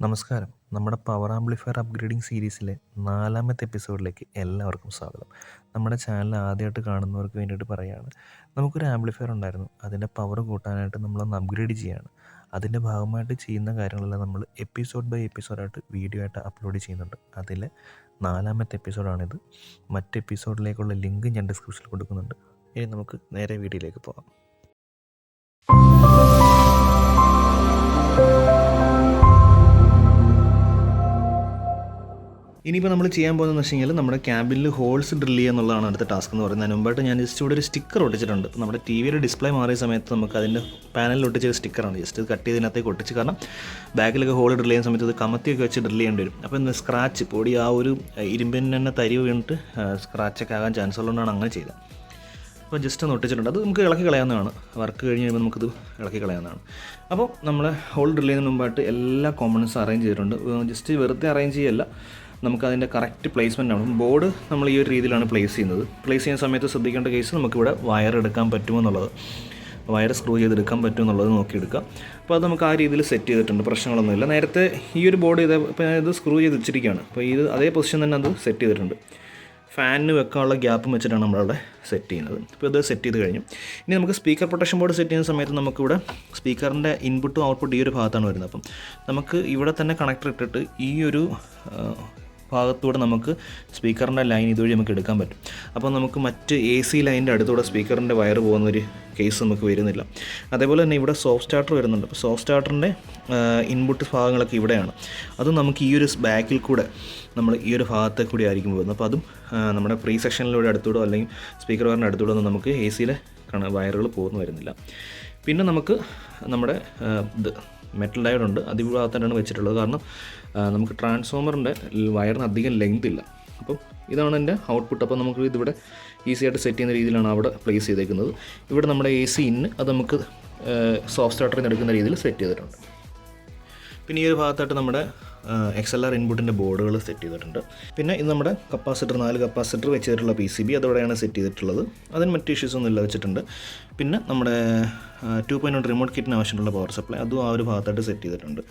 നമസ്കാരം. നമ്മുടെ power amplifier upgrading സീരീസിലെ 4-ാമത്തെ എപ്പിസോഡിലേക്ക് എല്ലാവർക്കും സ്വാഗതം. നമ്മുടെ ചാനൽ ആദ്യമായിട്ട് കാണുന്നവർക്ക് വേണ്ടിയിട്ട് പറയുകയാണ്. നമുക്കൊരു ആംപ്ലിഫയർ ഉണ്ടായിരുന്നു. അതിൻ്റെ പവർ കൂട്ടാനായിട്ട് നമ്മളൊന്ന് അപ്ഗ്രേഡ് ചെയ്യുകയാണ്. അതിൻ്റെ ഭാഗമായിട്ട് ചെയ്യുന്ന കാര്യങ്ങളെല്ലാം നമ്മൾ എപ്പിസോഡ് ബൈ എപ്പിസോഡായിട്ട് വീഡിയോ ആയിട്ട് അപ്ലോഡ് ചെയ്യുന്നുണ്ട്. അതിലെ 4-ാമത്തെ എപ്പിസോഡാണിത്. മറ്റ് എപ്പിസോഡിലേക്കുള്ള ലിങ്ക് ഞാൻ ഡിസ്ക്രിപ്ഷനിൽ കൊടുക്കുന്നുണ്ട്. ഇനി നമുക്ക് നേരെ വീഡിയോയിലേക്ക് പോകാം. ഇനിയിപ്പോൾ നമ്മൾ ചെയ്യാൻ പോകുന്നതെന്ന് വെച്ച് കഴിഞ്ഞാൽ നമ്മുടെ ക്യാബിനിൽ ഹോൾസ് ഡ്രിൽ ചെയ്യുക എന്നുള്ളതാണ് അടുത്ത ടാസ്ക് എന്ന് പറയുന്നത്. അതിന് മുമ്പായിട്ട് ഞാൻ ജസ്റ്റ് ഇവിടെ ഒരു സ്റ്റിക്കർ ഒട്ടിച്ചിട്ടുണ്ട്. അപ്പോൾ നമ്മുടെ ടി വിയുടെ ഡിസ്പ്ലേ മാറിയ സമയത്ത് നമുക്ക് അതിൻ്റെ പാനലിൽ ഒട്ടിച്ച സ്റ്റിക്കറാണ്. ജസ്റ്റ് കട്ട് ചെയ്തതിനകത്തേക്ക് ഒട്ടിച്ച്, കാരണം ബാക്കിലൊക്കെ ഹോൾ ഡ്രിൽ ചെയ്യുന്ന സമയത്ത് അത് കമത്തിയൊക്കെ വെച്ച് ഡ്രിൽ ചെയ്യേണ്ടി വരും. അപ്പോൾ ഇന്ന് സ്ക്രാച്ച് പൊടി ആ ഒരു ഇരുമ്പിന് തന്നെ തരി വീണിട്ട് സ്ക്രാച്ചൊക്കെ ആകാൻ ചാൻസ് ഉള്ളതുകൊണ്ടാണ് അങ്ങനെ ചെയ്തത്. അപ്പോൾ ജസ്റ്റ് ഒന്ന് ഒട്ടിച്ചിട്ടുണ്ട്. അത് നമുക്ക് ഇളക്കി കളയാവുന്നതാണ്. വർക്ക് കഴിഞ്ഞ് കഴിയുമ്പോൾ നമുക്കിത് ഇളക്കി കളയാവുന്നതാണ്. അപ്പോൾ നമ്മൾ ഹോൾ ഡ്രിൽ ചെയ്യുന്നതിന് മുമ്പായിട്ട് എല്ലാ കോമ്പണൻസും അറേഞ്ച് ചെയ്തിട്ടുണ്ട്. ജസ്റ്റ് വെറുതെ അറേഞ്ച് ചെയ്യല്ല, നമുക്കതിൻ്റെ കറക്റ്റ് പ്ലേസ്മെൻ്റ് ആണ്. ബോർഡ് നമ്മൾ ഈ ഒരു രീതിയിലാണ് പ്ലേസ് ചെയ്യുന്നത്. പ്ലേസ് ചെയ്യുന്ന സമയത്ത് ശ്രദ്ധിക്കേണ്ട കേസ് നമുക്കിവിടെ വയർ എടുക്കാൻ പറ്റുമെന്നുള്ളത്, വയർ സ്ക്രൂ ചെയ്തെടുക്കാൻ പറ്റുമെന്നുള്ളത് നോക്കിയെടുക്കുക. അപ്പോൾ അത് നമുക്ക് ആ രീതിയിൽ സെറ്റ് ചെയ്തിട്ടുണ്ട്, പ്രശ്നങ്ങളൊന്നുമില്ല. നേരത്തെ ഈ ഒരു ബോർഡ് ഇപ്പോൾ ഇത് സ്ക്രൂ ചെയ്ത് വെച്ചിരിക്കുകയാണ്. അപ്പോൾ ഇത് അതേ പൊസിഷൻ തന്നെ അത് സെറ്റ് ചെയ്തിട്ടുണ്ട്. ഫാനിന് വെക്കാനുള്ള ഗ്യാപ്പും വെച്ചിട്ടാണ് നമ്മളവിടെ സെറ്റ് ചെയ്യുന്നത്. ഇപ്പോൾ ഇത് സെറ്റ് ചെയ്ത് കഴിഞ്ഞു. ഇനി നമുക്ക് സ്പീക്കർ പ്രൊട്ടക്ഷൻ ബോർഡ് സെറ്റ് ചെയ്യുന്ന സമയത്ത് നമുക്കിവിടെ സ്പീക്കറിൻ്റെ ഇൻപുട്ടും ഔട്ട്പുട്ടും ഈ ഒരു ഭാഗത്താണ് വരുന്നത്. അപ്പം നമുക്ക് ഇവിടെ തന്നെ കണക്ടർ ഇട്ടിട്ട് ഈ ഒരു ഭാഗത്തൂടെ നമുക്ക് സ്പീക്കറിൻ്റെ ലൈൻ ഇതുവഴി നമുക്ക് എടുക്കാൻ പറ്റും. അപ്പോൾ നമുക്ക് മറ്റ് AC ലൈനിൻ്റെ അടുത്തൂടെ സ്പീക്കറിൻ്റെ വയർ പോകുന്നൊരു കേസ് നമുക്ക് വരുന്നില്ല. അതേപോലെ തന്നെ ഇവിടെ സോഫ്റ്റ് സ്റ്റാർട്ടർ വരുന്നുണ്ട്. അപ്പോൾ സോഫ്റ്റ് സ്റ്റാർട്ടറിൻ്റെ ഇൻപുട്ട് ഭാഗങ്ങളൊക്കെ ഇവിടെയാണ്. അത് നമുക്ക് ഈ ഒരു ബാക്കിൽ കൂടെ നമ്മൾ ഈ ഒരു ഭാഗത്തെ കൂടി ആയിരിക്കും പോകുന്നത്. അപ്പോൾ അതും നമ്മുടെ പ്രീ സെക്ഷനിലൂടെ അടുത്തൂടെ അല്ലെങ്കിൽ സ്പീക്കർ വയറിൻ്റെ അടുത്തൂടെ ഒന്നും നമുക്ക് AC-യിലെ വയറുകൾ പോകുന്നു വരുന്നില്ല. പിന്നെ നമുക്ക് നമ്മുടെ ഇത് മെറ്റൽ ഡയോഡുണ്ട്. അത് ഈ ഭാഗത്തായിട്ടാണ് വെച്ചിട്ടുള്ളത്. കാരണം നമുക്ക് ട്രാൻസ്ഫോമറിൻ്റെ വയറിന് അധികം ലെങ്ത് ഇല്ല. അപ്പം ഇതാണ് എൻ്റെ ഔട്ട്പുട്ട്. അപ്പോൾ നമുക്ക് ഇതിവിടെ ഈസി ആയിട്ട് സെറ്റ് ചെയ്യുന്ന രീതിയിലാണ് അവിടെ പ്ലേസ് ചെയ്തേക്കുന്നത്. ഇവിടെ നമ്മുടെ AC ഇൻ അത് നമുക്ക് സോഫ്റ്റ് സ്റ്റാർട്ടറിൽ നിന്ന് എടുക്കുന്ന രീതിയിൽ സെറ്റ് ചെയ്തിട്ടുണ്ട്. പിന്നെ ഈ ഒരു ഭാഗത്തായിട്ട് നമ്മുടെ XLR ഇൻപുട്ടിൻ്റെ ബോർഡുകൾ സെറ്റ് ചെയ്തിട്ടുണ്ട്. പിന്നെ ഇത് നമ്മുടെ കപ്പാസിറ്റർ 4 കപ്പാസിറ്റർ വെച്ചിട്ടുള്ള PCB അതോടെയാണ് സെറ്റ് ചെയ്തിട്ടുള്ളത്. അതിന് മറ്റ് ഇഷ്യൂസ് ഒന്നും ഇല്ല വെച്ചിട്ടുണ്ട്. പിന്നെ നമ്മുടെ 2.1 റിമോട്ട് കിറ്റിന് ആവശ്യമുള്ള പവർ സപ്ലൈ അതും ആ ഒരു ഭാഗത്തായിട്ട് സെറ്റ് ചെയ്തിട്ടുണ്ട്.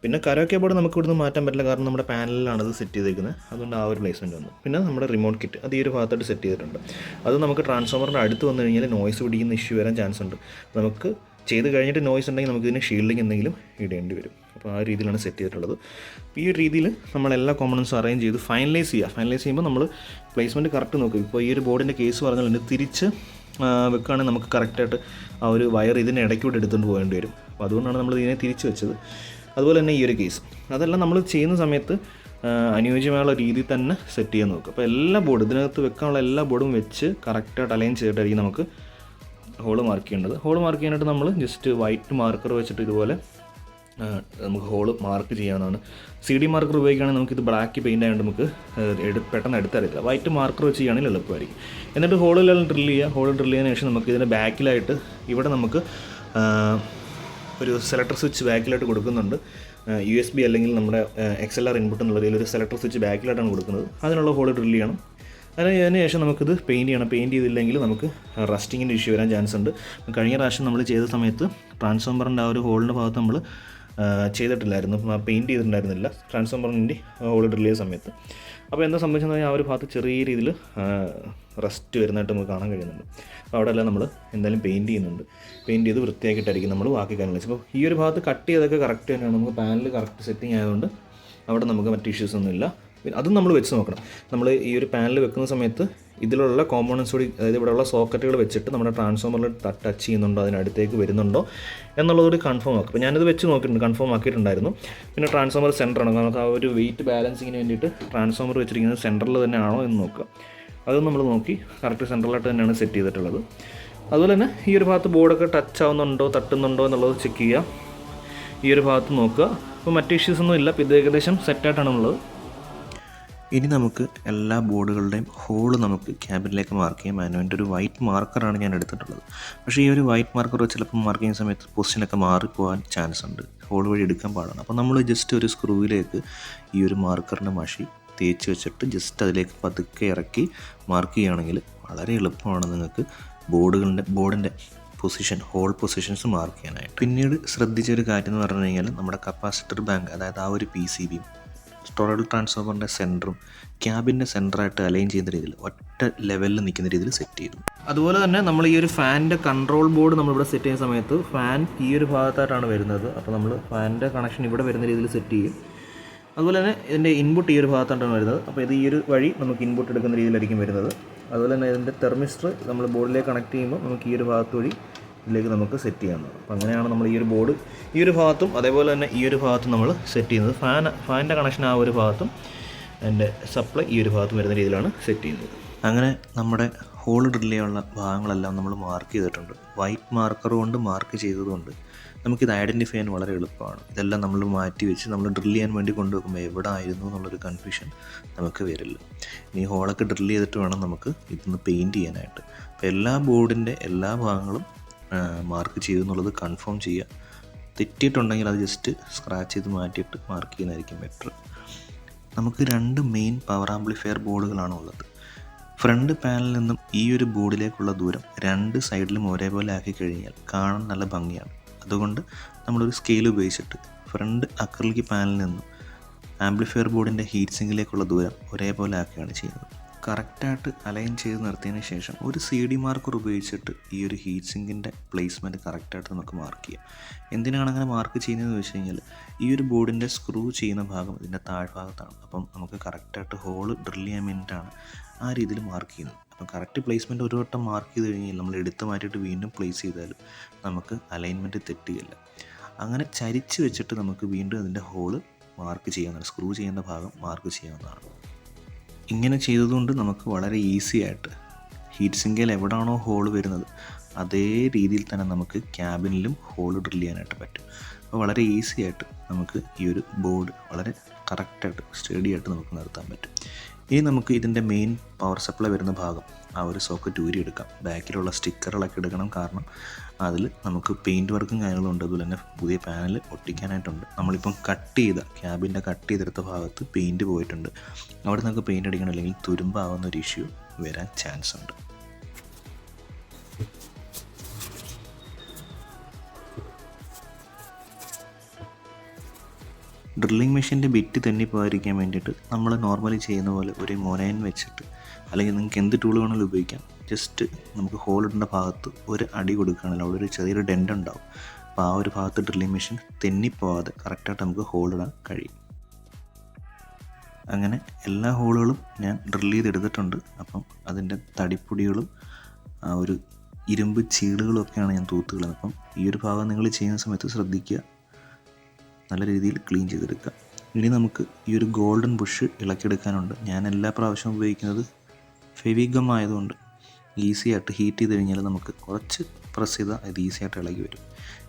പിന്നെ കരോക്കെ ബോർഡ് നമുക്ക് ഇവിടുന്ന് മാറ്റാൻ പറ്റില്ല, കാരണം നമ്മുടെ പാനലിലാണ് അത് സെറ്റ് ചെയ്തിരിക്കുന്നത്. അതുകൊണ്ട് ആ ഒരു പ്ലേസ്മെൻറ്റ് വന്നു. പിന്നെ നമ്മുടെ റിമോട്ട് കിറ്റ് അത് ഈ ഒരു ഭാഗത്തായിട്ട് സെറ്റ് ചെയ്തിട്ടുണ്ട്. അത് നമുക്ക് ട്രാൻസ്ഫോമറിൻ്റെ അടുത്ത് വന്നു കഴിഞ്ഞാൽ നോയ്സ് പിടിക്കുന്ന ഇഷ്യൂ വരാൻ ചാൻസ് ഉണ്ട്. നമുക്ക് ചെയ്ത് കഴിഞ്ഞിട്ട് നോയ്സ് ഉണ്ടെങ്കിൽ നമുക്കിതിന് ഷീൽഡിങ് എന്തെങ്കിലും ഇടേണ്ടി വരും. അപ്പോൾ ആ രീതിയിലാണ് സെറ്റ് ചെയ്തിട്ടുള്ളത്. ഈ ഒരു രീതിയിൽ നമ്മളെല്ലാ കോമ്പണൻസും അറേഞ്ച് ചെയ്ത് ഫൈനലൈസ് ചെയ്യുമ്പോൾ നമ്മൾ പ്ലേസ്മെൻറ്റ് കറക്റ്റ് നോക്കും. ഇപ്പോൾ ഈ ഒരു ബോർഡിൻ്റെ കേസ് പറഞ്ഞാൽ തിരിച്ച് വെക്കുകയാണെങ്കിൽ നമുക്ക് കറക്റ്റായിട്ട് ആ ഒരു വയർ ഇതിന് ഇടയ്ക്കൂടെ എടുത്തുകൊണ്ട് പോകേണ്ടി വരും. അപ്പോൾ അതുകൊണ്ടാണ് നമ്മൾ ഇതിനെ തിരിച്ച് വെച്ചത്. അതുപോലെ തന്നെ ഈ ഒരു കേസ് അതെല്ലാം നമ്മൾ ചെയ്യുന്ന സമയത്ത് അനുയോജ്യമായുള്ള രീതിയിൽ തന്നെ സെറ്റ് ചെയ്യാൻ നോക്കും. അപ്പോൾ എല്ലാ ബോർഡും ഇതിനകത്ത് വെക്കാനുള്ള എല്ലാ ബോർഡും വെച്ച് കറക്റ്റായിട്ട് അലൈൻ ചെയ്തിട്ടായിരിക്കും നമുക്ക് ഹോള് മാർക്ക് ചെയ്യേണ്ടത്. ഹോള് മാർക്ക് ചെയ്യാനായിട്ട് നമ്മൾ ജസ്റ്റ് വൈറ്റ് മാർക്കർ വെച്ചിട്ട് ഇതുപോലെ നമുക്ക് ഹോള് മാർക്ക് ചെയ്യാവുന്നതാണ്. CD മാർക്കർ ഉപയോഗിക്കുകയാണെങ്കിൽ നമുക്കിത് ബ്ലാക്ക് പെയിൻ്റ് ആയതുകൊണ്ട് നമുക്ക് പെട്ടെന്ന് എടുത്തറിയില്ല. വൈറ്റ് മാർക്കർ വെച്ച് ചെയ്യുകയാണെങ്കിൽ എളുപ്പമായിരിക്കും. എന്നിട്ട് ഹോളിലെല്ലാം ഡ്രിൽ ചെയ്യുക. ഹോൾ ഡ്രിൽ ചെയ്തതിന് ശേഷം നമുക്ക് ഇതിൻ്റെ ബാക്കിലായിട്ട് ഇവിടെ നമുക്ക് ഒരു സെലക്ടർ സ്വിച്ച് ബാക്കിലായിട്ട് കൊടുക്കുന്നുണ്ട്. USB അല്ലെങ്കിൽ നമ്മുടെ XLR ഇൻപുട്ട് എന്നുള്ള രീതിയിൽ ഒരു സെലക്ടർ സ്വിച്ച് ബാക്കിലായിട്ടാണ് കൊടുക്കുന്നത്. അതിനുള്ള ഹോൾ ഡ്രിൽ ചെയ്യണം. അതിന് ശേഷം നമുക്കിത് പെയിൻറ്റ് ചെയ്യണം. പെയിൻറ്റ് ചെയ്തില്ലെങ്കിൽ നമുക്ക് റസ്റ്റിങ്ങിൻ്റെ ഇഷ്യൂ വരാൻ ചാൻസ് ഉണ്ട്. കഴിഞ്ഞ പ്രാവശ്യം നമ്മൾ ചെയ്ത സമയത്ത് ട്രാൻസ്ഫോമറിൻ്റെ ആ ഒരു ഹോളിൻ്റെ ഭാഗത്ത് നമ്മൾ ചെയ്തിട്ടില്ലായിരുന്നു, പെയിൻറ്റ് ചെയ്തിട്ടുണ്ടായിരുന്നില്ല ട്രാൻസ്ഫോമറിൻ്റെ ഹോൾ ഡ്രിൽ ചെയ്ത സമയത്ത്. അപ്പോൾ എന്താ സംഭവിച്ചെന്ന് പറഞ്ഞാൽ ആ ഒരു ഭാഗത്ത് ചെറിയ രീതിയിൽ റസ്റ്റ് വരുന്നതായിട്ട് നമുക്ക് കാണാൻ കഴിയുന്നുണ്ട്. അപ്പോൾ അവിടെ എല്ലാം നമ്മൾ എന്തായാലും പെയിൻറ്റ് ചെയ്യുന്നുണ്ട്. പെയിൻറ്റ് ചെയ്ത് വൃത്തിയാക്കിയിട്ടായിരിക്കും നമ്മൾ ബാക്കി കാര്യങ്ങൾ വെച്ചത്. അപ്പോൾ ഈ ഒരു ഭാഗത്ത് കട്ട് ചെയ്തൊക്കെ കറക്റ്റ് തന്നെയാണ്. നമുക്ക് പാനൽ കറക്റ്റ് സെറ്റിംഗ് ആയതുകൊണ്ട് അവിടെ നമുക്ക് മറ്റ് ഇഷ്യൂസ് ഒന്നുമില്ല. അതും നമ്മൾ വെച്ച് നോക്കണം. നമ്മൾ ഈ ഒരു പാനൽ വെക്കുന്ന സമയത്ത് ഇതിലുള്ള കോമ്പോണൻസ് കൂടി, അതായത് ഇവിടെയുള്ള സോക്കറ്റുകൾ വെച്ചിട്ട് നമ്മുടെ ട്രാൻസ്ഫോമറിൽ ടച്ച് ചെയ്യുന്നുണ്ടോ, അതിനടുത്തേക്ക് വരുന്നുണ്ടോ എന്നുള്ളതൊരു കൺഫേം ആക്കും. അപ്പോൾ ഞാനിത് വെച്ച് നോക്കിയിട്ടുണ്ട്, കൺഫേം ആക്കിയിട്ടുണ്ടായിരുന്നു. പിന്നെ ട്രാൻസ്ഫോമർ സെൻറ്ററാണ്, നമുക്ക് ആ ഒരു വെയിറ്റ് ബാലൻസിങ്ങിന് വേണ്ടിയിട്ട് ട്രാൻസ്ഫോമർ വെച്ചിരിക്കുന്നത് സെൻറ്ററിൽ തന്നെയാണോ എന്ന് നോക്കുക. അതും നമ്മൾ നോക്കി കറക്റ്റ് സെൻറ്ററിലായിട്ട് തന്നെയാണ് സെറ്റ് ചെയ്തിട്ടുള്ളത്. അതുപോലെ തന്നെ ഈ ഒരു ഭാഗത്ത് ബോർഡൊക്കെ ടച്ച് ആവുന്നുണ്ടോ തട്ടുന്നുണ്ടോ എന്നുള്ളത് ചെക്ക് ചെയ്യുക. ഈ ഒരു ഭാഗത്ത് നോക്കുക. അപ്പോൾ മറ്റ് ഇഷ്യൂസൊന്നും ഇല്ല. ഇപ്പോൾ ഇത് ഏകദേശം സെറ്റായിട്ടാണ് ഉള്ളത്. ഇനി നമുക്ക് എല്ലാ ബോർഡുകളുടെയും ഹോള് നമുക്ക് ക്യാബിനിലേക്ക് മാർക്ക് ചെയ്യാം. അതിനുവേണ്ടി ഒരു വൈറ്റ് മാർക്കറാണ് ഞാൻ എടുത്തിട്ടുള്ളത്. പക്ഷേ ഈ ഒരു വൈറ്റ് മാർക്കർ ചിലപ്പോൾ മാർക്ക് ചെയ്യുന്ന സമയത്ത് പൊസിഷനൊക്കെ മാറിപ്പോകാൻ ചാൻസ് ഉണ്ട്. ഹോൾ വഴി എടുക്കാൻ പാടാണ്. അപ്പോൾ നമ്മൾ ജസ്റ്റ് ഒരു സ്ക്രൂവിലേക്ക് ഈ ഒരു മാർക്കറിൻ്റെ മഷി തേച്ച് വെച്ചിട്ട് ജസ്റ്റ് അതിലേക്ക് പതുക്കെ ഇറക്കി മാർക്ക് ചെയ്യുകയാണെങ്കിൽ വളരെ എളുപ്പമാണ് നിങ്ങൾക്ക് ബോർഡിൻ്റെ പൊസിഷൻ ഹോൾ പൊസിഷൻസ് മാർക്ക് ചെയ്യാനായിട്ട്. പിന്നീട് ശ്രദ്ധിച്ചൊരു കാര്യം എന്ന് പറഞ്ഞു കഴിഞ്ഞാൽ നമ്മുടെ കപ്പാസിറ്റർ ബാങ്ക്, അതായത് ആ ഒരു PCB ടോറൽ ട്രാൻസ്ഫോമറിൻ്റെ സെൻറ്ററും ക്യാബിൻ്റെ സെൻറ്ററായിട്ട് അലൈൻ ചെയ്യുന്ന രീതിയിൽ ഒറ്റ ലെവലിൽ നിൽക്കുന്ന രീതിയിൽ സെറ്റ് ചെയ്തു. അതുപോലെ തന്നെ നമ്മൾ ഈ ഒരു ഫാനിൻ്റെ കൺട്രോൾ ബോർഡ് നമ്മളിവിടെ സെറ്റ് ചെയ്യുന്ന സമയത്ത് ഫാൻ ഈ ഒരു ഭാഗത്തായിട്ടാണ് വരുന്നത്. അപ്പോൾ നമ്മൾ ഫാനിൻ്റെ കണക്ഷൻ ഇവിടെ വരുന്ന രീതിയിൽ സെറ്റ് ചെയ്യും. അതുപോലെ തന്നെ ഇതിൻ്റെ ഇൻപുട്ട് ഈ ഒരു ഭാഗത്തായിട്ടാണ് വരുന്നത്. അപ്പോൾ ഇത് ഈ ഒരു വഴി നമുക്ക് ഇൻപുട്ട് എടുക്കുന്ന രീതിയിലായിരിക്കും വരുന്നത്. അതുപോലെ തന്നെ ഇതിൻ്റെ തെർമിസ്റ്റർ നമ്മൾ ബോർഡിലേക്ക് കണക്ട് ചെയ്യുമ്പോൾ നമുക്ക് ഈ ഒരു ഭാഗത്ത് വഴി ഇതിലേക്ക് നമുക്ക് സെറ്റ് ചെയ്യാവുന്നത്. അപ്പോൾ അങ്ങനെയാണ് നമ്മൾ ഈ ഒരു ബോർഡ് ഈ ഒരു ഭാഗത്തും അതേപോലെ തന്നെ ഈ ഒരു ഭാഗത്തും നമ്മൾ സെറ്റ് ചെയ്യുന്നത്. ഫാനിൻ്റെ കണക്ഷൻ ആ ഒരു ഭാഗത്തും അതിൻ്റെ സപ്ലൈ ഈ ഒരു ഭാഗത്തും വരുന്ന രീതിയിലാണ് സെറ്റ് ചെയ്യുന്നത്. അങ്ങനെ നമ്മുടെ ഹോൾ ഡ്രിൽ ചെയ്യാനുള്ള ഭാഗങ്ങളെല്ലാം നമ്മൾ മാർക്ക് ചെയ്തിട്ടുണ്ട്. വൈറ്റ് മാർക്കർ കൊണ്ട് മാർക്ക് ചെയ്തതുകൊണ്ട് നമുക്കിത് ഐഡൻറ്റിഫൈ ചെയ്യാൻ വളരെ എളുപ്പമാണ്. ഇതെല്ലാം നമ്മൾ മാറ്റി വെച്ച് നമ്മൾ ഡ്രിൽ ചെയ്യാൻ വേണ്ടി കൊണ്ടുവെക്കുമ്പോൾ എവിടെ ആയിരുന്നു എന്നുള്ളൊരു കൺഫ്യൂഷൻ നമുക്ക് വരില്ല. ഇനി ഹോളൊക്കെ ഡ്രിൽ ചെയ്തിട്ട് വേണം നമുക്ക് ഇതൊന്ന് പെയിൻറ്റ് ചെയ്യാനായിട്ട്. അപ്പോൾ എല്ലാ ബോർഡിൻ്റെ എല്ലാ ഭാഗങ്ങളും മാർക്ക് ചെയ്യുന്നുള്ളത് കൺഫേം ചെയ്യുക. തെറ്റിയിട്ടുണ്ടെങ്കിൽ അത് ജസ്റ്റ് സ്ക്രാച്ച് ചെയ്ത് മാറ്റിയിട്ട് മാർക്ക് ചെയ്യുന്നതായിരിക്കും ബെറ്റർ. നമുക്ക് 2 മെയിൻ പവർ ആംപ്ലിഫയർ ബോർഡുകളാണ് ഉള്ളത്. ഫ്രണ്ട് പാനലിൽ നിന്നും ഈ ഒരു ബോർഡിലേക്കുള്ള ദൂരം 2 സൈഡിലും ഒരേപോലെ ആക്കി കഴിഞ്ഞാൽ കാണാൻ നല്ല ഭംഗിയാണ്. അതുകൊണ്ട് നമ്മളൊരു സ്കെയിൽ ഉപയോഗിച്ചിട്ട് ഫ്രണ്ട് അക്രിലിക് പാനലിൽ നിന്നും ആംപ്ലിഫയർ ബോർഡിൻ്റെ ഹീറ്റ് സിങ്കിലേക്കുള്ള ദൂരം ഒരേപോലെ ആക്കുകയാണ് ചെയ്യുന്നത്. കറക്റ്റായിട്ട് അലൈൻ ചെയ്ത് നിർത്തിയതിന് ശേഷം ഒരു CD മാർക്കർ ഉപയോഗിച്ചിട്ട് ഈ ഒരു ഹീറ്റ് സിങ്കിൻ്റെ പ്ലേസ്മെൻറ്റ് കറക്റ്റായിട്ട് നമുക്ക് മാർക്ക് ചെയ്യാം. എന്തിനാണ് അങ്ങനെ മാർക്ക് ചെയ്യുന്നതെന്ന് വെച്ച് കഴിഞ്ഞാൽ ഈ ഒരു ബോർഡിൻ്റെ സ്ക്രൂ ചെയ്യുന്ന ഭാഗം ഇതിൻ്റെ താഴ്ഭാഗത്താണ്. അപ്പം നമുക്ക് കറക്റ്റായിട്ട് ഹോള് ഡ്രിൽ ചെയ്യാൻ വേണ്ടിയിട്ടാണ് ആ രീതിയിൽ മാർക്ക് ചെയ്യുന്നത്. അപ്പം കറക്റ്റ് പ്ലേസ്മെൻറ്റ് ഒരു വട്ടം മാർക്ക് ചെയ്ത് കഴിഞ്ഞാൽ നമ്മൾ എടുത്ത് മാറ്റിയിട്ട് വീണ്ടും പ്ലേസ് ചെയ്താലും നമുക്ക് അലൈൻമെൻറ്റ് തെറ്റുകയില്ല. അങ്ങനെ ചരിച്ച് വെച്ചിട്ട് നമുക്ക് വീണ്ടും അതിൻ്റെ ഹോള് മാർക്ക് ചെയ്യാവുന്നതാണ്, സ്ക്രൂ ചെയ്യുന്ന ഭാഗം മാർക്ക് ചെയ്യാവുന്നതാണ്. ഇങ്ങനെ ചെയ്തതുകൊണ്ട് നമുക്ക് വളരെ ഈസി ആയിട്ട് ഹീറ്റ് സിങ്കിൽ എവിടെയാണോ ഹോൾ വരുന്നത് അതേ രീതിയിൽ തന്നെ നമുക്ക് ക്യാബിനിലും ഹോൾ ഡ്രിൽ ചെയ്യാനായിട്ട് പറ്റും. അപ്പോൾ വളരെ ഈസി ആയിട്ട് നമുക്ക് ഈ ഒരു ബോർഡ് വളരെ കറക്റ്റായിട്ട് സ്റ്റഡി ആയിട്ട് നമുക്ക് നിർത്താൻ പറ്റും. ഇനി നമുക്ക് ഇതിൻ്റെ മെയിൻ പവർ സപ്ലൈ വരുന്ന ഭാഗം ആ ഒരു സോക്കറ്റ് ഊരിയെടുക്കാം. ബാക്കിലുള്ള സ്റ്റിക്കറുകളൊക്കെ എടുക്കണം, കാരണം അതിൽ നമുക്ക് പെയിൻറ്റ് വർക്കും കാര്യങ്ങളും ഉണ്ട്. അതുപോലെ തന്നെ പുതിയ പാനൽ ഒട്ടിക്കാനായിട്ടുണ്ട്. നമ്മളിപ്പം ക്യാബിൻ്റെ കട്ട് ചെയ്തെടുത്ത ഭാഗത്ത് പെയിൻറ്റ് പോയിട്ടുണ്ട്. അവിടെ നമുക്ക് പെയിൻറ്റ് അടിക്കണം, അല്ലെങ്കിൽ തുരുമ്പാവുന്ന ഒരു ഇഷ്യൂ വരാൻ ചാൻസ് ഉണ്ട്. ഡ്രില്ലിംഗ് മെഷീൻ്റെ ബിറ്റ് തെന്നിപ്പോകാതിരിക്കാൻ വേണ്ടിയിട്ട് നമ്മൾ നോർമലി ചെയ്യുന്ന പോലെ ഒരു മൊനൈൻ വെച്ചിട്ട്, അല്ലെങ്കിൽ നിങ്ങൾക്ക് എന്ത് ടൂൾ വേണമെങ്കിലും ഉപയോഗിക്കാം, ജസ്റ്റ് നമുക്ക് ഹോൾ ഇടേണ്ട ഭാഗത്ത് ഒരു അടി കൊടുക്കുകയാണെങ്കിൽ അവിടെ ഒരു ചെറിയൊരു ഡെൻഡ് ഉണ്ടാവും. അപ്പോൾ ആ ഒരു ഭാഗത്ത് ഡ്രില്ലിംഗ് മെഷീൻ തെന്നിപ്പോവാതെ കറക്റ്റായിട്ട് നമുക്ക് ഹോൾ ഇടാൻ കഴിയും. അങ്ങനെ എല്ലാ ഹോളുകളും ഞാൻ ഡ്രിൽ ചെയ്തെടുത്തിട്ടുണ്ട്. അപ്പം അതിൻ്റെ തടിപ്പൊടികളും ആ ഒരു ഇരുമ്പ് ചീളുകളും ഒക്കെയാണ് ഞാൻ തൂത്തുകളത്. അപ്പം ഈ ഒരു ഭാഗം നിങ്ങൾ ചെയ്യുന്ന സമയത്ത് ശ്രദ്ധിക്കുക, നല്ല രീതിയിൽ ക്ലീൻ ചെയ്തെടുക്കുക. ഇനി നമുക്ക് ഈ ഒരു ഗോൾഡൻ ബുഷ് ഇളക്കിയെടുക്കാനുണ്ട്. ഞാൻ എല്ലാ പ്രാവശ്യവും ഉപയോഗിക്കുന്നത് ഫെവിഗം ആയതുകൊണ്ട് ഈസി ആയിട്ട് ഹീറ്റ് ചെയ്ത് കഴിഞ്ഞാൽ നമുക്ക് കുറച്ച് പ്രസ് ചെയ്താൽ ഇത് ഈസി ആയിട്ട് ഇളകി വരും.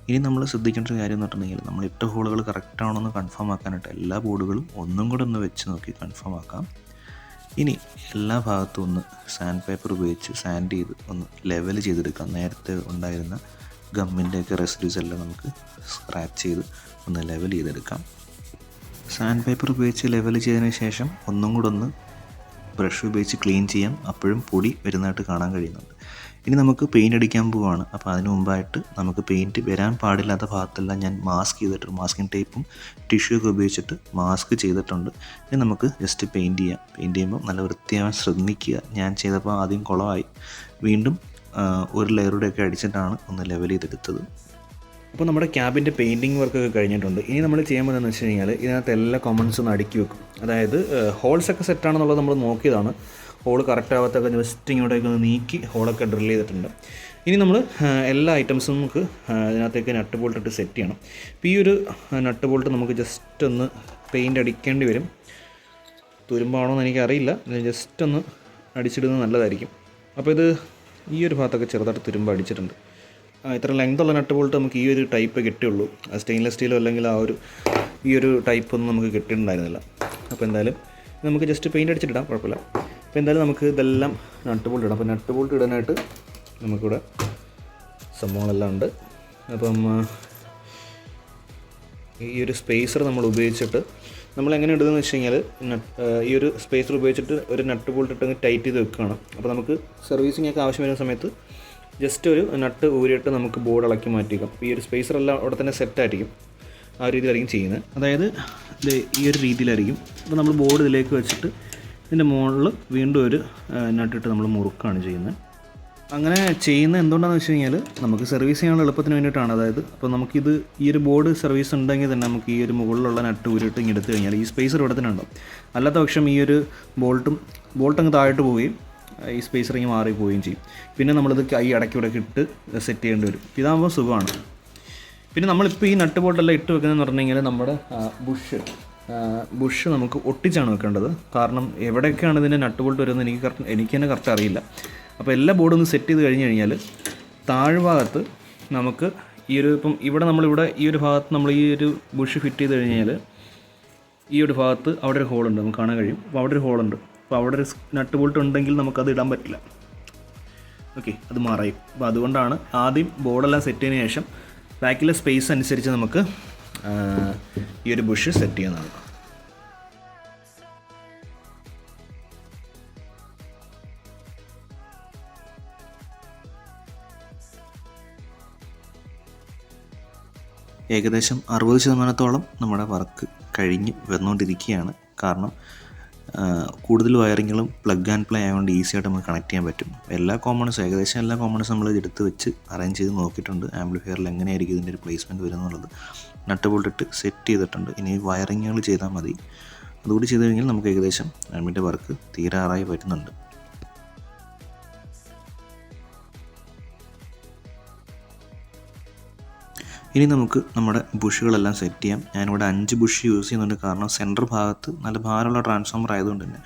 ഇനി നമ്മൾ ശ്രദ്ധിക്കേണ്ട ഒരു കാര്യം എന്ന് പറഞ്ഞിട്ടുണ്ടെങ്കിൽ നമ്മൾ ഇട്ട ഹോളുകൾ കറക്റ്റാണോ എന്ന് കൺഫേം ആക്കാനായിട്ട് എല്ലാ ബോർഡുകളും ഒന്നും കൂടെ ഒന്ന് വെച്ച് നോക്കി കൺഫേം ആക്കാം. ഇനി എല്ലാ ഭാഗത്തും ഒന്ന് സാൻഡ് പേപ്പർ ഉപയോഗിച്ച് സാൻഡ് ചെയ്ത് ഒന്ന് ലെവൽ ചെയ്തെടുക്കാം. നേരത്തെ ഉണ്ടായിരുന്ന ഗമ്മിൻ്റെയൊക്കെ റെസിഡ്യൂസ് എല്ലാം നമുക്ക് സ്ക്രാച്ച് ചെയ്ത് ഒന്ന് ലെവൽ ചെയ്തെടുക്കാം. സാൻഡ് പേപ്പർ ഉപയോഗിച്ച് ലെവൽ ചെയ്തതിന് ശേഷം ഒന്നും കൂടെ ഒന്ന് ബ്രഷ് ഉപയോഗിച്ച് ക്ലീൻ ചെയ്യാം. അപ്പോഴും പൊടി വരുന്നതായിട്ട് കാണാൻ കഴിയുന്നുണ്ട്. ഇനി നമുക്ക് പെയിൻറ്റ് അടിക്കാൻ പോവുകയാണ്. അപ്പോൾ അതിന് മുമ്പായിട്ട് നമുക്ക് പെയിൻറ്റ് വരാൻ പാടില്ലാത്ത ഭാഗത്തെല്ലാം ഞാൻ മാസ്ക് ചെയ്തിട്ടുണ്ട്. മാസ്കിങ് ടേപ്പും ടിഷ്യൂ ഒക്കെ ഉപയോഗിച്ചിട്ട് മാസ്ക് ചെയ്തിട്ടുണ്ട്. ഇനി നമുക്ക് ജസ്റ്റ് പെയിൻറ്റ് ചെയ്യാം. പെയിൻറ്റ് ചെയ്യുമ്പോൾ നല്ല വൃത്തിയാവാൻ ശ്രദ്ധിക്കുക. ഞാൻ ചെയ്തപ്പോൾ ആദ്യം കുളമായി, വീണ്ടും ഒരു ലെയറുടെയൊക്കെ അടിച്ചിട്ടാണ് ഒന്ന് ലെവൽ ചെയ്തെടുത്തത്. അപ്പോൾ നമ്മുടെ ക്യാബിൻ്റെ പെയിൻറ്റിങ് വർക്കൊക്കെ കഴിഞ്ഞിട്ടുണ്ട്. ഇനി നമ്മൾ ചെയ്യാൻ പോകുന്നതെന്ന് വെച്ച് കഴിഞ്ഞാൽ ഇതിനകത്ത് എല്ലാ കമൻസും ഒന്ന് അടുക്കി വെക്കും. അതായത് ഹോൾസൊക്കെ സെറ്റാണെന്നുള്ളത് നമ്മൾ നോക്കിയതാണ്. ഹോൾ കറക്റ്റ് ആവാത്തൊക്കെ ജസ്റ്റ് ഇങ്ങോട്ടേക്ക് ഒന്ന് നീക്കി ഹോളൊക്കെ ഡ്രിൽ ചെയ്തിട്ടുണ്ട്. ഇനി നമ്മൾ എല്ലാ ഐറ്റംസും നമുക്ക് ഇതിനകത്തേക്ക് നട്ട് ബോൾട്ട് ഇട്ട് സെറ്റ് ചെയ്യണം. അപ്പോൾ ഈ ഒരു നട്ട് ബോൾട്ട് നമുക്ക് ജസ്റ്റ് ഒന്ന് പെയിൻറ്റ് അടിക്കേണ്ടി വരും. തുരുമ്പാണോ എന്ന് എനിക്കറിയില്ല, ജസ്റ്റ് ഒന്ന് അടിച്ചിടുന്നത് നല്ലതായിരിക്കും. അപ്പോൾ ഇത് ഈ ഒരു ഭാഗത്തൊക്കെ ചെറുതായിട്ട് തുരുമ്പ് അടിച്ചിട്ടുണ്ട്. ഇത്ര ലെങ്തുള്ള നട്ട് ബോൾട്ട് നമുക്ക് ഈ ഒരു ടൈപ്പ് കിട്ടുള്ളൂ. സ്റ്റെയിൻലെസ് സ്റ്റീലോ അല്ലെങ്കിൽ ഈ ഒരു ടൈപ്പൊന്നും നമുക്ക് കിട്ടിയിട്ടുണ്ടായിരുന്നില്ല. അപ്പോൾ എന്തായാലും നമുക്ക് ജസ്റ്റ് പെയിൻറ്റ് അടിച്ചിട്ടിടാം, കുഴപ്പമില്ല. അപ്പോൾ എന്തായാലും നമുക്ക് ഇതെല്ലാം നട്ട് ബോൾട്ട് ഇടാം. അപ്പോൾ നട്ട് ബോൾട്ട് ഇടാനായിട്ട് നമുക്കിവിടെ സംഭവങ്ങളെല്ലാം ഉണ്ട്. അപ്പം ഈ ഒരു സ്പേസർ നമ്മൾ ഉപയോഗിച്ചിട്ട് നമ്മൾ എങ്ങനെ ഇടുന്നതെന്ന് വെച്ച് കഴിഞ്ഞാൽ ഈ ഒരു സ്പേസർ ഉപയോഗിച്ചിട്ട് ഒരു നട്ട് ബോൾട്ട് ഇട്ട് ടൈറ്റ് ചെയ്ത് വെക്കുകയാണ്. അപ്പോൾ നമുക്ക് സർവീസിംഗ് ഒക്കെ ആവശ്യം വരുന്ന സമയത്ത് ജസ്റ്റ് ഒരു നട്ട് ഊരിയിട്ട് നമുക്ക് ബോർഡ് ഇളക്കി മാറ്റിക്കാം. ഈ ഒരു സ്പേസറെല്ലാം അവിടെ തന്നെ സെറ്റായിരിക്കും. ആ രീതിയിലായിരിക്കും ചെയ്യുന്നത്. അതായത് ഈ ഒരു രീതിയിലായിരിക്കും. അപ്പോൾ നമ്മൾ ബോർഡ് ഇതിലേക്ക് വെച്ചിട്ട് ഇതിൻ്റെ മുകളിൽ വീണ്ടും ഒരു നട്ടിട്ട് നമ്മൾ മുറുക്കാണ് ചെയ്യുന്നത്. അങ്ങനെ ചെയ്യുന്നത് എന്തുകൊണ്ടാണെന്ന് വെച്ച് കഴിഞ്ഞാൽ നമുക്ക് സർവീസ് ചെയ്യാനുള്ള എളുപ്പത്തിന് വേണ്ടിയിട്ടാണ്. അതായത് അപ്പോൾ നമുക്കിത് ഈ ഒരു ബോർഡ് സർവീസ് ഉണ്ടെങ്കിൽ തന്നെ നമുക്ക് ഈ ഒരു മുകളിലുള്ള നട്ട് ഊരിട്ട് ഇങ്ങനെ എടുത്തു കഴിഞ്ഞാൽ ഈ സ്പേസർ ഇവിടെ തന്നെ ഉണ്ടാവും. അല്ലാത്ത പക്ഷം ഈ ഒരു ബോൾട്ട് അങ്ങ് താഴോട്ട് പോവുകയും ഈ സ്പേസർ ഇങ്ങനെ മാറിപ്പോവുകയും ചെയ്യും. പിന്നെ നമ്മളിത് കൈ ഇടയ്ക്ക് ഇട്ട് സെറ്റ് ചെയ്യേണ്ടി വരും. ഇതാകുമ്പോൾ സുഖമാണ്. പിന്നെ നമ്മളിപ്പോൾ ഈ നട്ട് ബോൾട്ടെല്ലാം ഇട്ട് വെക്കുന്നതെന്ന് പറഞ്ഞു കഴിഞ്ഞാൽ നമ്മുടെ ബുഷ് നമുക്ക് ഒട്ടിച്ചാണ് വെക്കേണ്ടത്. കാരണം എവിടെയൊക്കെയാണ് ഇതിൻ്റെ നട്ട് ബോൾട്ട് വരുന്നത് എനിക്ക് തന്നെ കറക്റ്റ് അറിയില്ല. അപ്പോൾ എല്ലാ ബോർഡും ഒന്ന് സെറ്റ് ചെയ്ത് കഴിഞ്ഞ് കഴിഞ്ഞാൽ താഴ്ഭാഗത്ത് നമുക്ക് ഇപ്പം നമ്മളിവിടെ ഈ ഒരു ഭാഗത്ത് നമ്മൾ ഈ ഒരു ബുഷ് ഫിറ്റ് ചെയ്ത് കഴിഞ്ഞാൽ ഈ ഒരു ഭാഗത്ത് അവിടെ ഒരു ഹോളുണ്ട്, നമുക്ക് കാണാൻ കഴിയും. അപ്പോൾ അവിടെ ഒരു ഹോളുണ്ട്. അപ്പോൾ അവിടെ ഒരു നട്ട് ബോൾട്ട് ഉണ്ടെങ്കിൽ നമുക്കത് ഇടാൻ പറ്റില്ല. ഓക്കെ, അത് മാറായും. അപ്പോൾ അതുകൊണ്ടാണ് ആദ്യം ബോർഡെല്ലാം സെറ്റ് ചെയ്തതിന് ശേഷം ബാക്കിലെ സ്പേസ് അനുസരിച്ച് നമുക്ക് ഈ ഒരു ബുഷ് സെറ്റ് ചെയ്യുന്നതാണ്. ഏകദേശം 60% നമ്മുടെ വർക്ക് കഴിഞ്ഞ് വന്നുകൊണ്ടിരിക്കുകയാണ്. കാരണം കൂടുതൽ വയറിങ്ങുകളും പ്ലഗ് ആൻഡ് പ്ലേ ആയതുകൊണ്ട് ഈസിയായിട്ട് നമുക്ക് കണക്ട് ചെയ്യാൻ പറ്റും. ഏകദേശം എല്ലാ കോമ്പണൻസും നമ്മൾ എടുത്ത് വെച്ച് അറേഞ്ച് ചെയ്ത് നോക്കിയിട്ടുണ്ട്. ആംപ്ലിഫയറിൽ എങ്ങനെയായിരിക്കും ഇതിൻ്റെ ഒരു പ്ലേസ്മെൻറ്റ് വരുന്നുള്ളത് നട്ട് ബോൾട്ട് ഇട്ട് സെറ്റ് ചെയ്തിട്ടുണ്ട്. ഇനി വയറിങ്ങുകൾ ചെയ്താൽ മതി. അതുകൂടി ചെയ്ത് കഴിഞ്ഞാൽ നമുക്ക് ഏകദേശം ആംബിൻ്റെ വർക്ക് തീരാറായി വരുന്നുണ്ട്. ഇനി നമുക്ക് നമ്മുടെ ബുഷുകളെല്ലാം സെറ്റ് ചെയ്യാം. ഞാനിവിടെ 5 ബുഷ് യൂസ് ചെയ്യുന്നുണ്ട്. കാരണം സെൻറ്റർ ഭാഗത്ത് നല്ല ഭാരമുള്ള ട്രാൻസ്ഫോമർ ആയതുകൊണ്ട് തന്നെ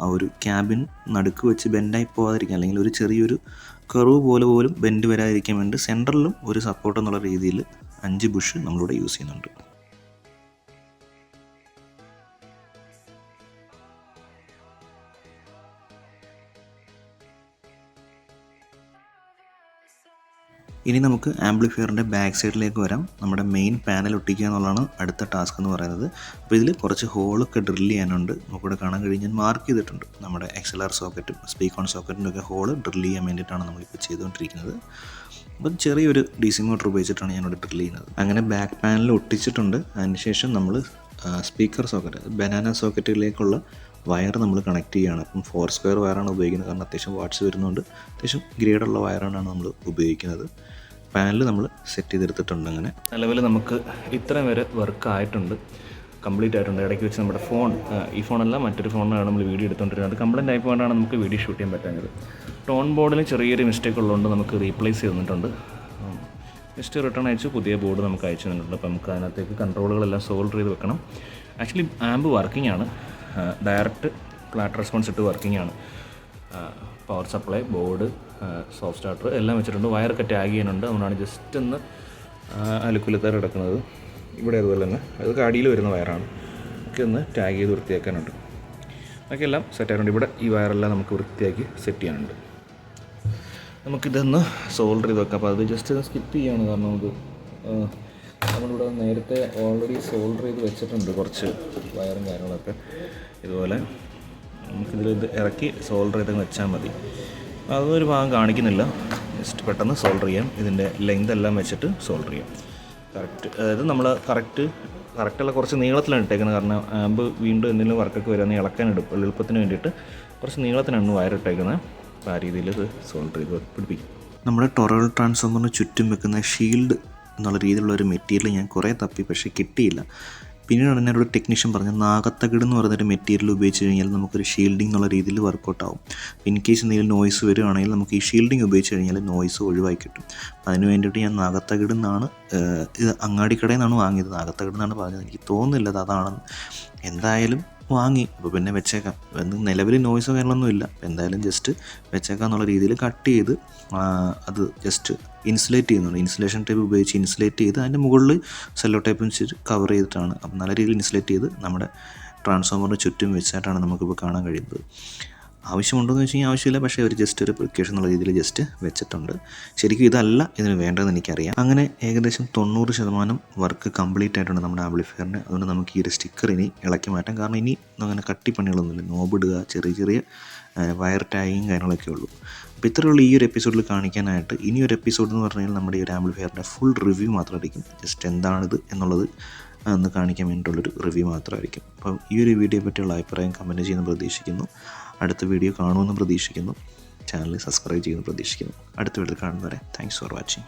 ആ ഒരു ക്യാബിൻ നടുക്ക് വെച്ച് ബെൻഡായി പോകാതിരിക്കാൻ, അല്ലെങ്കിൽ ഒരു ചെറിയൊരു കർവ് പോലും ബെൻഡ് വരാതിരിക്കാൻ വേണ്ടി സെൻറ്ററിലും ഒരു സപ്പോർട്ട് എന്നുള്ള രീതിയിൽ 5 ബുഷ് നമ്മളിവിടെ യൂസ് ചെയ്യുന്നുണ്ട്. ഇനി നമുക്ക് ആംപ്ലിഫയറിൻ്റെ ബാക്ക് സൈഡിലേക്ക് വരാം. നമ്മുടെ മെയിൻ പാനൽ ഒട്ടിക്കുക എന്നുള്ളതാണ് അടുത്ത ടാസ്ക് എന്ന് പറയുന്നത്. അപ്പോൾ ഇതിൽ കുറച്ച് ഹോളൊക്കെ ഡ്രിൽ ചെയ്യാനുണ്ട്. നമുക്കിവിടെ കാണാൻ കഴിഞ്ഞ് ഞാൻ മാർക്ക് ചെയ്തിട്ടുണ്ട്. നമ്മുടെ XLR സോക്കറ്റും സ്പീക്ക് ഓൺ സോക്കറ്റിൻ്റെ ഒക്കെ ഹോള് ഡ്രിൽ ചെയ്യാൻ വേണ്ടിയിട്ടാണ് നമ്മളിപ്പോൾ ചെയ്തുകൊണ്ടിരിക്കുന്നത്. അപ്പം ചെറിയൊരു DC മോട്ടർ ഉപയോഗിച്ചിട്ടാണ് ഞാനിവിടെ ഡ്രിൽ ചെയ്യുന്നത്. അങ്ങനെ ബാക്ക് പാനൽ ഒട്ടിച്ചിട്ടുണ്ട്. അതിനുശേഷം നമ്മൾ സ്പീക്കർ സോക്കറ്റ്, ബനാന സോക്കറ്റിലേക്കുള്ള വയർ നമ്മൾ കണക്ട് ചെയ്യുകയാണ്. അപ്പം 4 സ്ക്വയർ വയറാണ് ഉപയോഗിക്കുന്നത്. കാരണം അത്യാവശ്യം വാട്ട്സ് വരുന്നുണ്ട്. അത്യാവശ്യം ഗ്രേഡുള്ള വയറാണ് നമ്മൾ ഉപയോഗിക്കുന്നത്. പാനൽ നമ്മൾ സെറ്റ് ചെയ്തെടുത്തിട്ടുണ്ട്. അങ്ങനെ നിലവിൽ നമുക്ക് ഇത്രയും വരെ വർക്ക് ആയിട്ടുണ്ട്, കംപ്ലീറ്റ് ആയിട്ടുണ്ട്. ഇടയ്ക്ക് വെച്ച് നമ്മുടെ ഈ ഫോണല്ല മറ്റൊരു ഫോണിലാണ് നമ്മൾ വീഡിയോ എടുത്തുകൊണ്ടിരുന്നത്. അത് കംപ്ലൈൻറ്റ് ആയപ്പോഴാണ് നമുക്ക് വീഡിയോ ഷൂട്ട് ചെയ്യാൻ പറ്റാഞ്ഞത്. ടോൺ ബോർഡിൽ ചെറിയൊരു മിസ്റ്റേക്ക് ഉള്ളതുകൊണ്ട് നമുക്ക് റീപ്ലേസ് ചെയ്തിട്ടുണ്ട്. ജസ്റ്റ് റിട്ടേൺ അയച്ച് പുതിയ ബോർഡ് നമുക്ക് അയച്ചു തന്നിട്ടുണ്ട്. അപ്പോൾ നമുക്ക് അതിനകത്തേക്ക് കൺട്രോളുകളെല്ലാം സോൾഡർ ചെയ്ത് വെക്കണം. ആക്ച്വലി ആംബ് വർക്കിംഗ് ആണ്, ഡയറക്റ്റ് ഫ്ലാറ്റ് റെസ്പോൺസ് ഇട്ട് വർക്കിംഗ് ആണ്. Power supply, board, soft starter എല്ലാം വെച്ചിട്ടുണ്ട്. വയറൊക്കെ ടാഗ് ചെയ്യാനുണ്ട്. അതുകൊണ്ടാണ് ജസ്റ്റ് ഒന്ന് അലുക്കുലത്തേർ കിടക്കുന്നത്. ഇവിടെ അതുപോലെ തന്നെ അതൊക്കെ അടിയിൽ വരുന്ന വയറാണ്. ഒക്കെ ഒന്ന് ടാഗ് ചെയ്ത് വൃത്തിയാക്കാനുണ്ട്. അതൊക്കെ എല്ലാം സെറ്റായിട്ടുണ്ട്. ഇവിടെ ഈ വയറെല്ലാം നമുക്ക് വൃത്തിയാക്കി സെറ്റ് ചെയ്യാനുണ്ട്. നമുക്കിതൊന്ന് സോൾഡർ ചെയ്ത് വെക്കാം. അപ്പോൾ അത് ജസ്റ്റ് ഒന്ന് സ്കിപ്പ് ചെയ്യുകയാണ്. കാരണം അത് നമ്മളിവിടെ നേരത്തെ ഓൾറെഡി സോൾഡർ ചെയ്ത് വെച്ചിട്ടുണ്ട് കുറച്ച് വയറും കാര്യങ്ങളൊക്കെ. ഇതുപോലെ നമുക്കിത് ഇറക്കി സോൾഡർ ചെയ്ത് വെച്ചാൽ മതി. അതൊരു ഭാഗം കാണിക്കുന്നില്ല. ജസ്റ്റ് പെട്ടെന്ന് സോൾഡർ ചെയ്യാം. ഇതിൻ്റെ ലെങ്ത് എല്ലാം വെച്ചിട്ട് സോൾഡർ ചെയ്യാം. അതായത് നമ്മൾ കറക്റ്റുള്ള കുറച്ച് നീളത്തിലാണ് ഇട്ടേക്കുന്നത്. കാരണം ആമ്പ് വീണ്ടും എന്തെങ്കിലും വർക്കൊക്കെ വരുന്ന ഇളക്കാൻ എളുപ്പത്തിന് വേണ്ടിയിട്ട് കുറച്ച് നീളത്തിനാണ് വയറിട്ടേക്കുന്നത്. അപ്പോൾ ആ രീതിയിൽ ഇത് സോൾഡർ ചെയ്ത് പിടിപ്പിക്കും. നമ്മുടെ ടൊറൽ ട്രാൻസ്ഫോമറിന് ചുറ്റും വെക്കുന്ന ഷീൽഡ് എന്നുള്ള രീതിയിലുള്ള ഒരു മെറ്റീരിയൽ ഞാൻ കുറേ തപ്പി, പക്ഷേ കിട്ടിയില്ല. പിന്നീട് എന്നോട് ടെക്നീഷ്യൻ പറഞ്ഞു നാഗത്തകിട് എന്ന് പറയുന്നൊരു മെറ്റീരിയൽ ഉപയോഗിച്ച് കഴിഞ്ഞാൽ നമുക്കൊരു ഷീൽഡിംഗ് എന്നുള്ള രീതിയിൽ വർക്കൗട്ട് ആവും. ഇൻ കേസ് എന്തെങ്കിലും നോയ്സ് വരികയാണെങ്കിൽ നമുക്ക് ഈ ഷീൽഡിംഗ് ഉപയോഗിച്ച് കഴിഞ്ഞാൽ നോയ്സ് ഒഴിവാക്കി കിട്ടും. അതിന് വേണ്ടിയിട്ട് ഞാൻ നാഗത്തകിട് എന്നാണ്, ഇത് അങ്ങാടിക്കടയിൽ നിന്നാണ് വാങ്ങിയത്. നാഗത്തകിട് എന്നാണ് പറഞ്ഞത്. എനിക്ക് തോന്നുന്നില്ല അത് അതാണെന്ന്. എന്തായാലും വാങ്ങി. അപ്പോൾ പിന്നെ വെച്ചേക്കാം. നിലവിൽ നോയ്സോ കാര്യങ്ങളൊന്നുമില്ല. എന്തായാലും ജസ്റ്റ് വെച്ചേക്കാം എന്നുള്ള രീതിയിൽ കട്ട് ചെയ്ത് അത് ജസ്റ്റ് ഇൻസുലേറ്റ് ചെയ്യുന്നുണ്ട്. ഇൻസുലേഷൻ ടേപ്പ് ഉപയോഗിച്ച് ഇൻസുലേറ്റ് ചെയ്ത് അതിൻ്റെ മുകളിൽ സെല്ലോ ടേപ്പ് വെച്ചിട്ട് കവർ ചെയ്തിട്ടാണ്. അപ്പം നല്ല രീതിയിൽ ഇൻസുലേറ്റ് ചെയ്ത് നമ്മുടെ ട്രാൻസ്ഫോമറിന് ചുറ്റും വെച്ചിട്ടാണ് നമുക്കിപ്പോൾ കാണാൻ കഴിയുന്നത്. ആവശ്യമുണ്ടോയെന്ന് വെച്ച് കഴിഞ്ഞാൽ ആവശ്യമില്ല. പക്ഷേ ഒരു ജസ്റ്റ് ഒരു പ്രിക്കോഷൻ എന്നുള്ള രീതിയിൽ ജസ്റ്റ് വെച്ചിട്ടുണ്ട്. ശരിക്കും ഇതല്ല ഇതിന് വേണ്ടതെന്ന് എനിക്കറിയാം. അങ്ങനെ ഏകദേശം 90% വർക്ക് കംപ്ലീറ്റ് ആയിട്ടുണ്ട് നമ്മുടെ ആംപ്ലിഫയറിന്. അതുകൊണ്ട് നമുക്ക് ഈ ഒരു സ്റ്റിക്കർ ഇനി ഇളക്കി മാറ്റാം. കാരണം ഇനി അങ്ങനെ കട്ടിപ്പണികളൊന്നുമില്ല. നോബിടുക, ചെറിയ വയർ ടാഗിങ് കാര്യങ്ങളൊക്കെ ഉള്ളൂ. അപ്പോൾ ഇത്രയുള്ള ഈ ഒരു എപ്പിസോഡിൽ കാണിക്കാനായിട്ട് ഇനിയൊരു എപ്പിസോഡ് എന്ന് പറഞ്ഞു കഴിഞ്ഞാൽ നമ്മുടെ ഈ ഒരു ആംപ്ലിഫയറിൻ്റെ ഫുൾ റിവ്യൂ മാത്രമായിരിക്കും. ജസ്റ്റ് എന്താണിത് എന്നുള്ളത് ഒന്ന് കാണിക്കാൻ വേണ്ടിയിട്ടുള്ളൊരു റിവ്യൂ മാത്രമായിരിക്കും. അപ്പം ഈ ഒരു വീഡിയോയെ പറ്റിയുള്ള അഭിപ്രായം കമൻറ്റ് ചെയ്യുന്ന പ്രതീക്ഷിക്കുന്നു. അടുത്ത വീഡിയോ കാണുമെന്ന് പ്രതീക്ഷിക്കുന്നു. ചാനൽ സബ്സ്ക്രൈബ് ചെയ്യുമെന്ന് പ്രതീക്ഷിക്കുന്നു. അടുത്ത വീഡിയോയിൽ കാണുന്നവരെ താങ്ക്സ് ഫോർ വാച്ചിങ്.